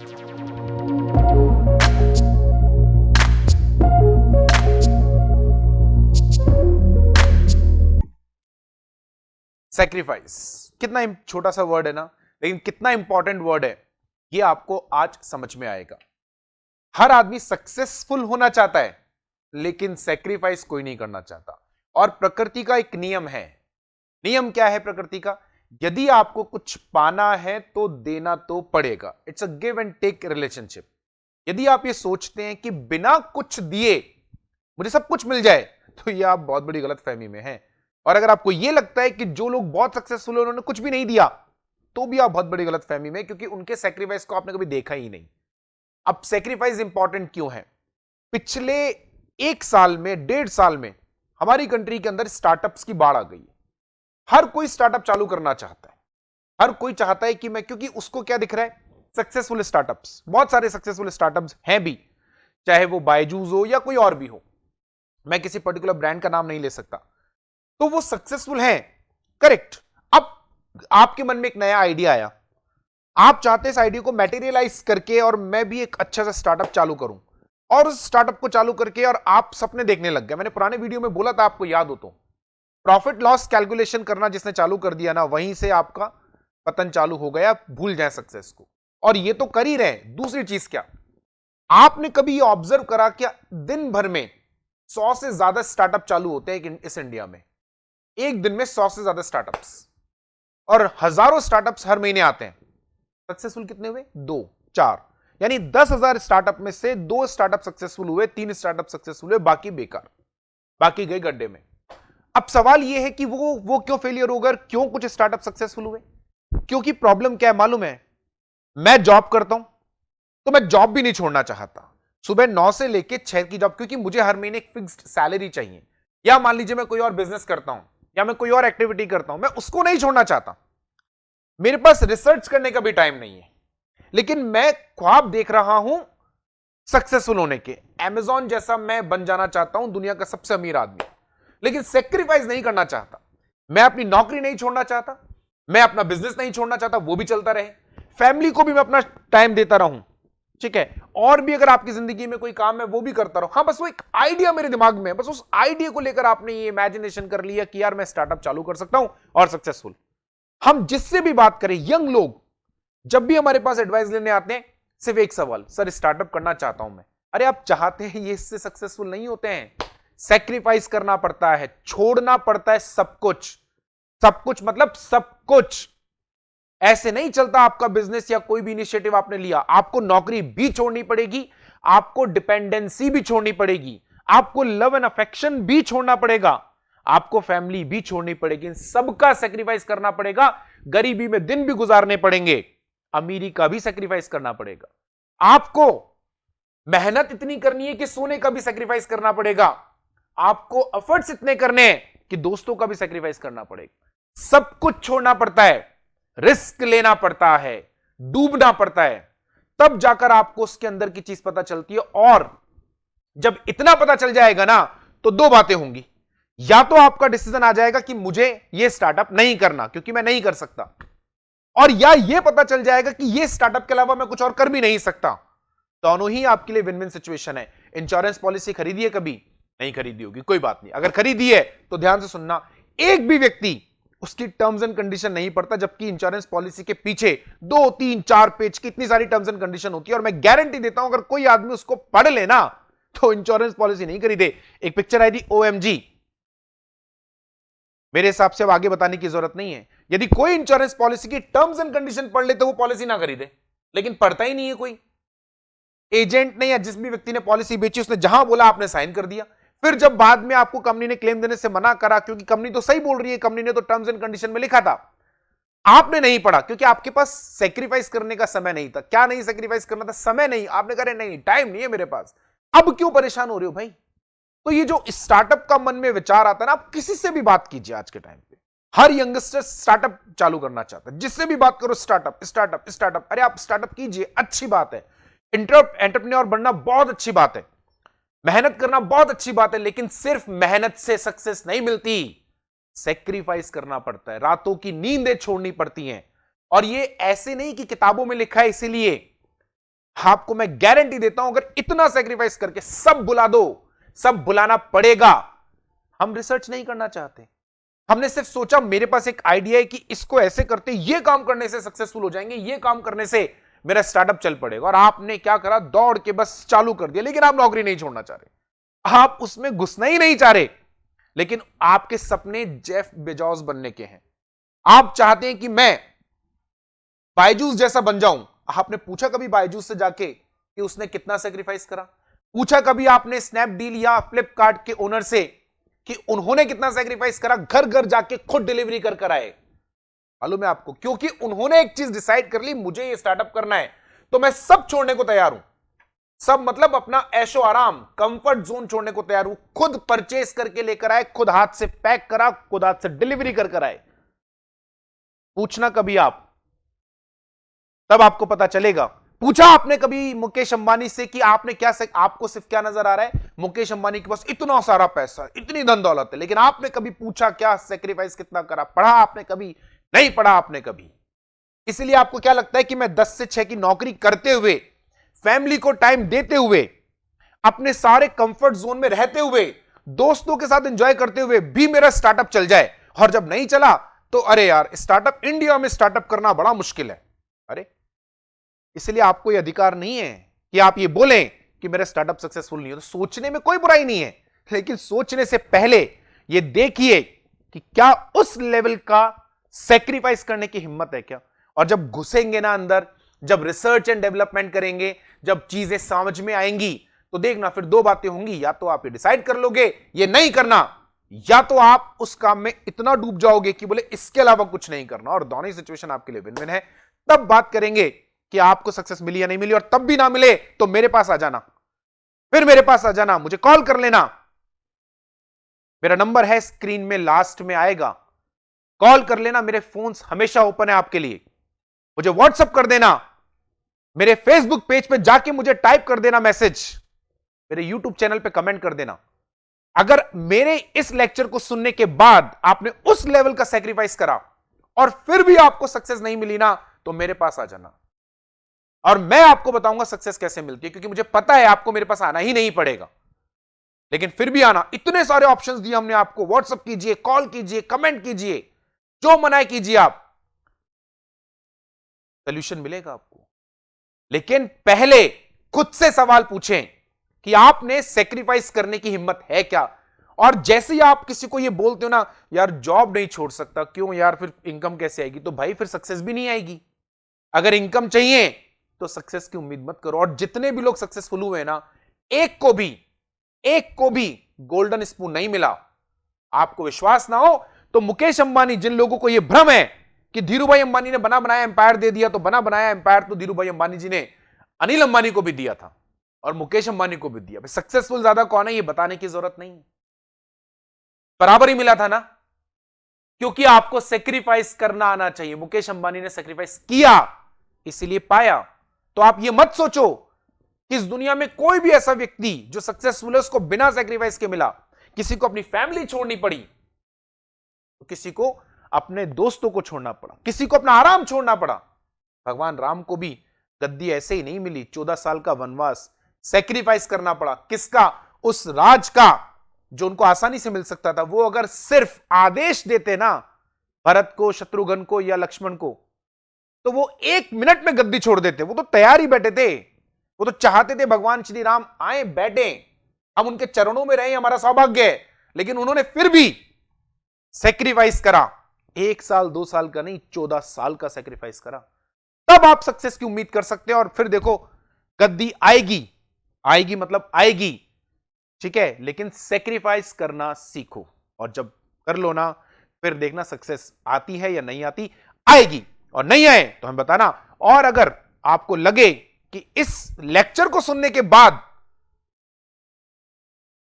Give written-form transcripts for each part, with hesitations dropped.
Sacrifice कितना छोटा सा वर्ड है ना, लेकिन कितना इंपॉर्टेंट वर्ड है ये आपको आज समझ में आएगा। हर आदमी सक्सेसफुल होना चाहता है, लेकिन सैक्रिफाइस कोई नहीं करना चाहता। और प्रकृति का एक नियम है। नियम क्या है प्रकृति का? यदि आपको कुछ पाना है तो देना तो पड़ेगा। It's a give and take relationship. यदि आप ये सोचते हैं कि बिना कुछ दिए मुझे सब कुछ मिल जाए, तो ये आप बहुत बड़ी गलतफहमी में हैं। और अगर आपको यह लगता है कि जो लोग बहुत सक्सेसफुल है उन्होंने कुछ भी नहीं दिया, तो भी आप बहुत बड़ी गलतफहमी में, क्योंकि उनके सैक्रिफाइस को आपने कभी देखा ही नहीं। अब सैक्रिफाइस इंपॉर्टेंट क्यों है? पिछले 1 साल में 1.5 साल में हमारी कंट्री के अंदर स्टार्टअप्स की बाढ़ आ गई है। हर कोई स्टार्टअप चालू करना चाहता है। हर कोई चाहता है कि मैं, क्योंकि उसको क्या दिख रहा है? Successful startups. बहुत सारे सक्सेसफुल स्टार्टअप्स हैं भी, चाहे वो बायजूस हो या कोई और भी हो। मैं किसी पर्टिकुलर ब्रांड का नाम नहीं ले सकता। तो वो सक्सेसफुल हैं, करेक्ट। अब आपके मन में एक नया आइडिया आया, आप चाहते हैं इस आइडिया को मैटेरियलाइज करके और मैं भी एक अच्छा सा स्टार्टअप चालू करूं। और उस स्टार्टअप को चालू करके और आप सपने देखने लग गए। मैंने पुराने वीडियो में बोला था, आपको याद हो तो, प्रॉफिट लॉस कैलकुलेशन करना जिसने चालू कर दिया ना, वहीं से आपका पतन चालू हो गया। भूल जाए सक्सेस को। और ये तो कर ही रहे। दूसरी चीज क्या, आपने कभी ऑब्जर्व करा क्या दिन भर में 100 से ज्यादा स्टार्टअप चालू होते हैं इस इंडिया में? एक दिन में 100 से ज्यादा स्टार्टअप्स, और हजारों स्टार्टअप्स हर महीने आते हैं। सक्सेसफुल कितने हुए? 2 4, यानी 10,000 स्टार्टअप में से 2 स्टार्टअप सक्सेसफुल हुए, 3 स्टार्टअप सक्सेसफुल हुए, बाकी बेकार, बाकी गए गड्ढे में। अब सवाल यह है कि वो क्यों फेलियर हो गए? क्यों कुछ स्टार्टअप सक्सेसफुल हुए? क्योंकि प्रॉब्लम क्या है मालूम है? मैं जॉब करता हूं तो मैं जॉब भी नहीं छोड़ना चाहता। सुबह 9 से लेके 6 की जॉब, क्योंकि मुझे हर महीने एक फिक्स्ड सैलरी चाहिए। या मान लीजिए मैं कोई और बिजनेस करता हूं या मैं कोई और एक्टिविटी करता हूं, मैं उसको नहीं छोड़ना चाहता। मेरे पास रिसर्च करने का भी टाइम नहीं है, लेकिन मैं ख्वाब देख रहा हूं सक्सेसफुल होने के। अमेज़न जैसा मैं बन जाना चाहता हूं, दुनिया का सबसे अमीर आदमी, लेकिन सेक्रीफाइस नहीं करना चाहता। मैं अपनी नौकरी नहीं छोड़ना चाहता, मैं अपना बिजनेस नहीं छोड़ना चाहता, वो भी चलता रहे, फैमिली को भी मैं अपना टाइम देता रहूं, ठीक है। और भी अगर आपकी जिंदगी में कोई काम है वो भी करता रहूं। हाँ, बस वो एक आइडिया मेरे दिमाग में है, बस उस आइडिया को लेकर आपने ये इमेजिनेशन कर लिया कि यार मैं स्टार्टअप चालू कर सकता हूं और सक्सेसफुल। हम जिससे भी बात करें, यंग लोग जब भी हमारे पास एडवाइस लेने आते हैं, सिर्फ एक सवाल, सर स्टार्टअप करना चाहता हूं मैं। अरे आप चाहते हैं, ये इससे सक्सेसफुल नहीं होते हैं। सैक्रिफाइस करना पड़ता है, छोड़ना पड़ता है सब कुछ। सब कुछ मतलब सब कुछ। ऐसे नहीं चलता आपका बिजनेस या कोई भी इनिशिएटिव आपने लिया। आपको नौकरी भी छोड़नी पड़ेगी, आपको डिपेंडेंसी भी छोड़नी पड़ेगी, आपको लव एंड अफेक्शन भी छोड़ना पड़ेगा, आपको फैमिली भी छोड़नी पड़ेगी। सबका सैक्रिफाइस करना पड़ेगा। गरीबी में दिन भी गुजारने पड़ेंगे, अमीरी का भी सैक्रिफाइस करना पड़ेगा। आपको मेहनत इतनी करनी है कि सोने का भी सैक्रिफाइस करना पड़ेगा। आपको एफर्ट्स इतने करने हैं कि दोस्तों का भी सैक्रिफाइस करना पड़ेगा। सब कुछ छोड़ना पड़ता है, रिस्क लेना पड़ता है, डूबना पड़ता है, तब जाकर आपको उसके अंदर की चीज पता चलती है। और जब इतना पता चल जाएगा ना, तो 2 बातें होंगी। या तो आपका डिसीजन आ जाएगा कि मुझे यह स्टार्टअप नहीं करना क्योंकि मैं नहीं कर सकता, और या यह पता चल जाएगा कि यह स्टार्टअप के अलावा मैं कुछ और कर भी नहीं सकता। दोनों ही आपके लिए विन विन सिचुएशन है। इंश्योरेंस पॉलिसी खरीदी है कभी? नहीं खरीदी होगी, कोई बात नहीं। अगर खरीदी है तो ध्यान से सुनना, एक भी व्यक्ति उसकी टर्म्स एंड कंडीशन नहीं पढ़ता, जबकि इंश्योरेंस पॉलिसी के पीछे 2 3 4 पेज की इतनी सारी टर्म्स एंड कंडीशन होती है। और मैं गारंटी देता हूं, अगर कोई आदमी उसको पढ़ लेना तो इंश्योरेंस पॉलिसी नहीं खरीदे। एक पिक्चर आई थी OMG, मेरे हिसाब से अब आगे बताने की जरूरत नहीं है। यदि कोई इंश्योरेंस पॉलिसी की टर्म्स एंड कंडीशन पढ़ ले तो वो पॉलिसी ना खरीदे, लेकिन पढ़ता ही नहीं है कोई। एजेंट ने या जिस भी व्यक्ति ने पॉलिसी बेची, उसने जहां बोला आपने साइन कर दिया। फिर जब बाद में आपको कंपनी ने क्लेम देने से मना करा, क्योंकि कंपनी तो सही बोल रही है, कंपनी ने तो टर्म्स एंड कंडीशन में लिखा था, आपने नहीं पढ़ा क्योंकि आपके पास सैक्रिफाइस करने का समय नहीं था। क्या नहीं सैक्रिफाइस करना था? समय नहीं। आपने कहा नहीं, टाइम नहीं है मेरे पास। अब क्यों परेशान हो रहे हो भाई? तो ये जो स्टार्टअप का मन में विचार आता है ना, आप किसी से भी बात कीजिए आज के टाइम पे, हर यंगस्टर स्टार्टअप चालू करना चाहता है। जिससे भी बात करो, स्टार्टअप स्टार्टअप स्टार्टअप। अरे आप स्टार्टअप कीजिए, अच्छी बात है। एंटरप्रेन्योर बनना बहुत अच्छी बात है, मेहनत करना बहुत अच्छी बात है, लेकिन सिर्फ मेहनत से सक्सेस नहीं मिलती। सैक्रिफाइस करना पड़ता है, रातों की नींदें छोड़नी पड़ती हैं। और ये ऐसे नहीं कि किताबों में लिखा है इसीलिए। आपको मैं गारंटी देता हूं, अगर इतना सेक्रीफाइस करके सब बुला दो, सब बुलाना पड़ेगा। हम रिसर्च नहीं करना चाहते, हमने सिर्फ सोचा मेरे पास एक आइडिया है कि इसको ऐसे करते, ये काम करने से सक्सेसफुल हो जाएंगे, ये काम करने से मेरा स्टार्टअप चल पड़ेगा। और आपने क्या करा, दौड़ के बस चालू कर दिया। लेकिन आप नौकरी नहीं छोड़ना चाह रहे, आप उसमें घुसना ही नहीं चाह रहे, लेकिन आपके सपने जेफ बेजोस बनने के हैं। आप चाहते हैं कि मैं बायजूस जैसा बन जाऊं। आपने पूछा कभी बायजूस से जाके कि उसने कितना सेक्रीफाइस करा? पूछा कभी आपने स्नैपडील या फ्लिपकार्ट के ओनर से कि उन्होंने कितना सेक्रीफाइस करा? घर घर जाके खुद डिलीवरी कर कर आए। मालूम है आपको, क्योंकि उन्होंने एक चीज डिसाइड कर ली, मुझे ये स्टार्टअप करना है तो मैं सब छोड़ने को तैयार हूं। सब मतलब अपना ऐशो आराम, कंफर्ट जोन छोड़ने को तैयार हूं। खुद परचेस करके लेकर आए, खुद हाथ से पैक करा, खुद हाथ से डिलीवरी कर कर आए। पूछना कभी आप, तब आपको पता चलेगा। पूछा आपने कभी मुकेश अंबानी से कि आपने क्या आपको सिर्फ क्या नजर आ रहा है, मुकेश अंबानी के पास इतना सारा पैसा, इतनी धन दौलत है, लेकिन आपने कभी पूछा क्या सेक्रीफाइस कितना करा? पढ़ा आपने कभी? नहीं पढ़ा आपने कभी। इसलिए आपको क्या लगता है कि मैं 10 से 6 की नौकरी करते हुए, फैमिली को टाइम देते हुए, अपने सारे कंफर्ट जोन में रहते हुए, दोस्तों के साथ एंजॉय करते हुए भी मेरा स्टार्टअप चल जाए, और जब नहीं चला तो अरे यार स्टार्टअप, इंडिया में स्टार्टअप करना बड़ा मुश्किल है। अरे इसलिए आपको यह अधिकार नहीं है कि आप ये बोलें कि मेरा स्टार्टअप सक्सेसफुल नहीं हो। तो सोचने में कोई बुराई नहीं है, लेकिन सोचने से पहले यह देखिए कि क्या उस लेवल का सेक्रीफाइस करने की हिम्मत है क्या। और जब घुसेंगे ना अंदर, जब रिसर्च एंड डेवलपमेंट करेंगे, जब चीजें समझ में आएंगी, तो देखना फिर दो बातें होंगी। या तो आप ये डिसाइड कर लोगे ये नहीं करना, या तो आप उस काम में इतना डूब जाओगे कि बोले इसके अलावा कुछ नहीं करना। और दोनों ही सिचुएशन आपके लिए विन विन है। तब बात करेंगे कि आपको सक्सेस मिली या नहीं मिली। और तब भी ना मिले तो मेरे पास आ जाना, फिर मेरे पास आ जाना, मुझे कॉल कर लेना। मेरा नंबर है स्क्रीन में लास्ट में आएगा, कॉल कर लेना। मेरे फोन्स हमेशा ओपन है आपके लिए। मुझे व्हाट्सअप कर देना, मेरे फेसबुक पेज पे जाके मुझे टाइप कर देना मैसेज, मेरे यूट्यूब चैनल पे कमेंट कर देना। अगर मेरे इस लेक्चर को सुनने के बाद आपने उस लेवल का सेक्रीफाइस करा और फिर भी आपको सक्सेस नहीं मिली ना, तो मेरे पास आ जाना और मैं आपको बताऊंगा सक्सेस कैसे मिलती है। क्योंकि मुझे पता है आपको मेरे पास आना ही नहीं पड़ेगा, लेकिन फिर भी आना। इतने सारे ऑप्शंस दिए हमने आपको, व्हाट्सएप कीजिए, कॉल कीजिए, कमेंट कीजिए, जो मनाए कीजिए, आप सोल्यूशन मिलेगा आपको। लेकिन पहले खुद से सवाल पूछें कि आपने सेक्रीफाइस करने की हिम्मत है क्या। और जैसे ही आप किसी को ये बोलते हो ना, यार जॉब नहीं छोड़ सकता, क्यों यार, फिर इनकम कैसे आएगी? तो भाई फिर सक्सेस भी नहीं आएगी। अगर इनकम चाहिए तो सक्सेस की उम्मीद मत करो। और जितने भी लोग सक्सेसफुल हुए ना, एक को भी गोल्डन स्पून नहीं मिला। आपको विश्वास ना हो तो मुकेश अंबानी, जिन लोगों को यह भ्रम है कि धीरूभाई अंबानी ने बना बनाया एम्पायर दे दिया, तो बना बनाया एम्पायर तो धीरूभाई अंबानी जी ने अनिल अंबानी को भी दिया था और मुकेश अंबानी को भी दिया। सक्सेसफुल ज्यादा कौन है ये बताने की जरूरत नहीं, बराबर ही मिला था ना। क्योंकि आपको सेक्रीफाइस करना आना चाहिए। मुकेश अंबानी ने सेक्रीफाइस किया इसीलिए पाया। तो आप ये मत सोचो कि इस दुनिया में कोई भी ऐसा व्यक्ति जो सक्सेसफुल है उसको बिना सेक्रीफाइस के मिला। किसी को अपनी फैमिली छोड़नी पड़ी, तो किसी को अपने दोस्तों को छोड़ना पड़ा, किसी को अपना आराम छोड़ना पड़ा। भगवान राम को भी गद्दी ऐसे ही नहीं मिली, 14 साल का वनवास सेक्रीफाइस करना पड़ा। किसका? उस राज का जो उनको आसानी से मिल सकता था। वो अगर सिर्फ आदेश देते ना भरत को, शत्रुघ्न को या लक्ष्मण को, तो वो 1 मिनट में गद्दी छोड़ देते। वो तो तैयार ही बैठे थे, वो तो चाहते थे भगवान श्री राम आए, बैठे, हम उनके चरणों में रहे, हमारा सौभाग्य है। लेकिन उन्होंने फिर भी सेक्रीफाइस करा। 1 साल 2 साल का नहीं, 14 साल का सेक्रीफाइस करा। तब आप सक्सेस की उम्मीद कर सकते हैं। और फिर देखो गद्दी आएगी, आएगी मतलब आएगी, ठीक है, लेकिन सेक्रीफाइस करना सीखो। और जब कर लो ना, फिर देखना सक्सेस आती है या नहीं आती, आएगी। और नहीं आए तो हमें बताना। और अगर आपको लगे कि इस लेक्चर को सुनने के बाद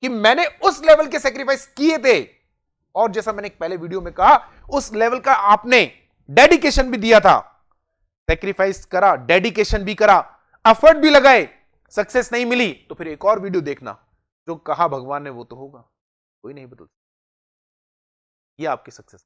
कि मैंने उस लेवल के सेक्रीफाइस किए थे, और जैसा मैंने पहले वीडियो में कहा, उस लेवल का आपने डेडिकेशन भी दिया था, सेक्रीफाइस करा, डेडिकेशन भी करा, एफर्ट भी लगाए, सक्सेस नहीं मिली, तो फिर एक और वीडियो देखना। जो कहा भगवान ने वो तो होगा, कोई नहीं बदल। ये आपकी सक्सेस।